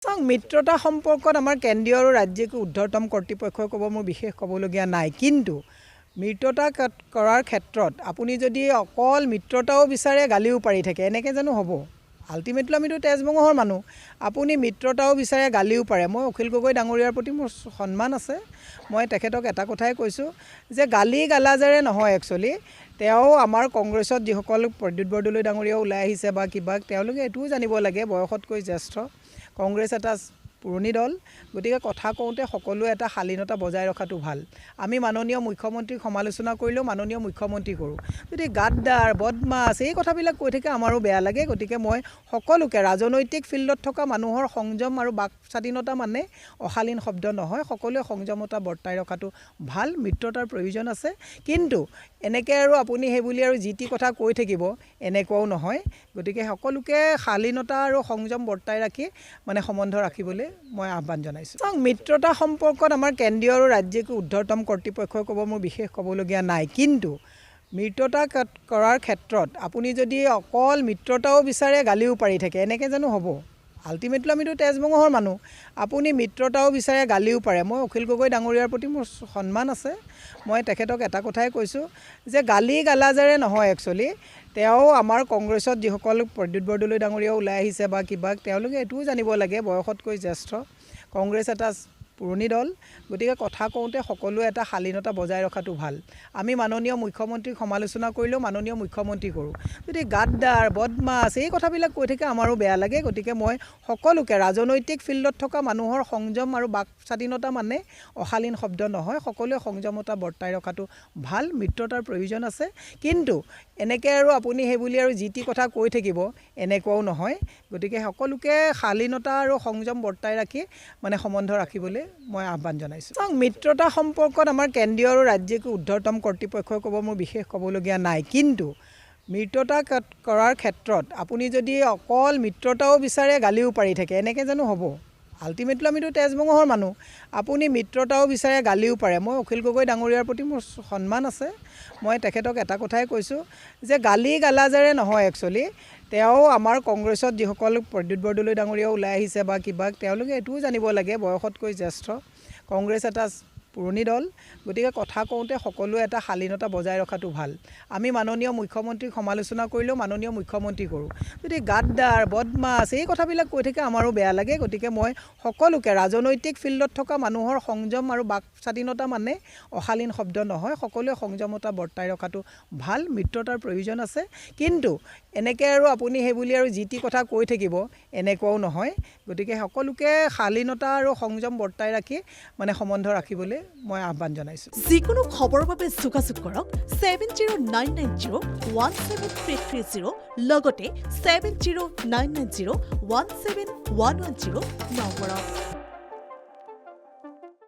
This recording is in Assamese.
মিত্ৰতা সম্পৰ্কত আমাৰ কেন্দ্ৰীয় আৰু ৰাজ্যিক ঊৰ্ধ্বতম কৰ্তৃপক্ষই ক'ব মোৰ বিশেষ ক'বলগীয়া নাই, কিন্তু মিত্ৰতা কৰাৰ ক্ষেত্ৰত আপুনি যদি অকল মিত্ৰতাও বিচাৰে গালিও পাৰি থাকে এনেকৈ জানো হ'ব? আল্টিমেটলি আমিতো তেজমঙহৰ মানুহ। আপুনি মিত্ৰতাও বিচাৰে গালিও পাৰে। মই অখিল গগৈ ডাঙৰীয়াৰ প্ৰতি মোৰ সন্মান আছে। মই তেখেতক এটা কথাই কৈছোঁ যে গালি গালাজেৰে নহয়, একচুৱেলি তেওঁ আমাৰ কংগ্ৰেছত যিসকল প্ৰদ্যুৎ বৰদলৈ ডাঙৰীয়াও ওলাই আহিছে বা কিবা, তেওঁলোকে এইটোও জানিব লাগে বয়সতকৈ জ্যেষ্ঠ, কংগ্ৰেছ এটা পুৰণি দল, গতিকে কথা কওঁতে সকলোৱে এটা শালীনতা বজাই ৰখাটো ভাল। আমি মাননীয় মুখ্যমন্ত্ৰীক সমালোচনা কৰিলেও মাননীয় মুখ্যমন্ত্ৰী কৰোঁ। যদি গাদ্দাৰ বদমাছ এই কথাবিলাক কৈ থাকে আমাৰো বেয়া লাগে। গতিকে মই সকলোকে, ৰাজনৈতিক ফিল্ডত থকা মানুহৰ সংযম আৰু বাক স্বাধীনতা মানে অশালীন শব্দ নহয়, সকলোৱে সংযমতা বৰ্তাই ৰখাটো ভাল। মিত্ৰতাৰ প্ৰয়োজন আছে, কিন্তু এনেকৈ আৰু আপুনি সেইবুলি আৰু যি টি কথা কৈ থাকিব এনেকুৱাও নহয়। গতিকে সকলোকে শালীনতা আৰু সংযম বৰ্তাই ৰাখি মানে সম্বন্ধ ৰাখিবলৈ মই আহ্বান জনাইছোঁ। মিত্ৰতা সম্পৰ্কত আমাৰ কেন্দ্ৰীয় আৰু ৰাজ্যিক ঊৰ্ধ্বতম কৰ্তৃপক্ষই ক'ব মোৰ বিশেষ ক'বলগীয়া নাই, কিন্তু মিত্ৰতা কৰাৰ ক্ষেত্ৰত আপুনি যদি অকল মিত্ৰতাও বিচাৰে গালিও পাৰি থাকে এনেকৈ জানো হ'ব? আল্টিমেটলি আমিতো তেজমঙহৰ মানুহ। আপুনি মিত্ৰতাও বিচাৰে গালিও পাৰে। মই অখিল গগৈ ডাঙৰীয়াৰ প্ৰতি মোৰ সন্মান আছে। মই তেখেতক এটা কথাই কৈছোঁ যে গালি গালাজেৰে নহয়, একচুৱেলি তেওঁ আমাৰ কংগ্ৰেছত যিসকল প্ৰদ্যুৎ বৰদলৈ ডাঙৰীয়াও ওলাই আহিছে বা কিবা, তেওঁলোকে এইটোও জানিব লাগে বয়সতকৈ জ্যেষ্ঠ, কংগ্ৰেছ এটা পুৰণি দল, গতিকে কথা কওঁতে সকলোৱে এটা শালীনতা বজাই ৰখাটো ভাল। আমি মাননীয় মুখ্যমন্ত্ৰীক সমালোচনা কৰিলেও মাননীয় মুখ্যমন্ত্ৰী কৰোঁ। যদি গাদ্দাৰ বদমাছ এই কথাবিলাক কৈ থাকে আমাৰো বেয়া লাগে। গতিকে মই সকলোকে, ৰাজনৈতিক ফিল্ডত থকা মানুহৰ সংযম আৰু বাক স্বাধীনতা মানে অশালীন শব্দ নহয়, সকলোৱে সংযমতা বৰ্তাই ৰখাটো ভাল। মিত্ৰতাৰ প্ৰয়োজন আছে, কিন্তু এনেকৈ আৰু আপুনি সেইবুলি আৰু যি টি কথা কৈ থাকিব এনেকুৱাও নহয়। গতিকে সকলোকে শালীনতা আৰু সংযম বৰ্তাই ৰাখি মানে সম্বন্ধ ৰাখিবলৈ মই আহ্বান জনাইছোঁ। মিত্ৰতা সম্পৰ্কত আমাৰ কেন্দ্ৰীয় আৰু ৰাজ্যিক ঊৰ্ধ্বতম কৰ্তৃপক্ষই ক'ব মোৰ বিশেষ ক'বলগীয়া নাই, কিন্তু মিত্ৰতা কৰাৰ ক্ষেত্ৰত আপুনি যদি অকল মিত্ৰতাও বিচাৰে গালিও পাৰি থাকে এনেকৈ জানো হ'ব? আল্টিমেটলি আমিতো তেজমঙহৰ মানুহ। আপুনি মিত্ৰতাও বিচাৰে গালিও পাৰে। মই অখিল গগৈ ডাঙৰীয়াৰ প্ৰতি মোৰ সন্মান আছে। মই তেখেতক এটা কথাই কৈছোঁ যে গালি গালাজেৰে নহয়, একচুৱেলি তেওঁ আমাৰ কংগ্ৰেছত যিসকল প্ৰদ্যুৎ বৰদলৈ ডাঙৰীয়াও ওলাই আহিছে বা কিবা, তেওঁলোকে এইটোও জানিব লাগে বয়সতকৈ জ্যেষ্ঠ, কংগ্ৰেছ এটা পুৰণি দল, গতিকে কথা কওঁতে সকলোৱে এটা শালীনতা বজাই ৰখাটো ভাল। আমি মাননীয় মুখ্যমন্ত্ৰীক সমালোচনা কৰিলেও মাননীয় মুখ্যমন্ত্ৰী কৰোঁ। যদি গাদ্দাৰ বদমাছ এই কথাবিলাক কৈ থাকে আমাৰো বেয়া লাগে। গতিকে মই সকলোকে, ৰাজনৈতিক ফিল্ডত থকা মানুহৰ সংযম আৰু বাক স্বাধীনতা মানে অশালীন শব্দ নহয়, সকলোৱে সংযমতা বৰ্তাই ৰখাটো ভাল। মিত্ৰতাৰ প্ৰয়োজন আছে, কিন্তু এনেকৈ আৰু আপুনি সেইবুলি আৰু যি টি কথা কৈ থাকিব এনেকুৱাও নহয়। গতিকে সকলোকে শালীনতা আৰু সংযম বৰ্তাই ৰাখি মানে সম্বন্ধ ৰাখিবলৈ মই আহ্বান জনাইছোঁ। যিকোনো খবৰৰ বাবে যোগাযোগ কৰক 7099017330 লগতে 7099017110 নম্বৰত।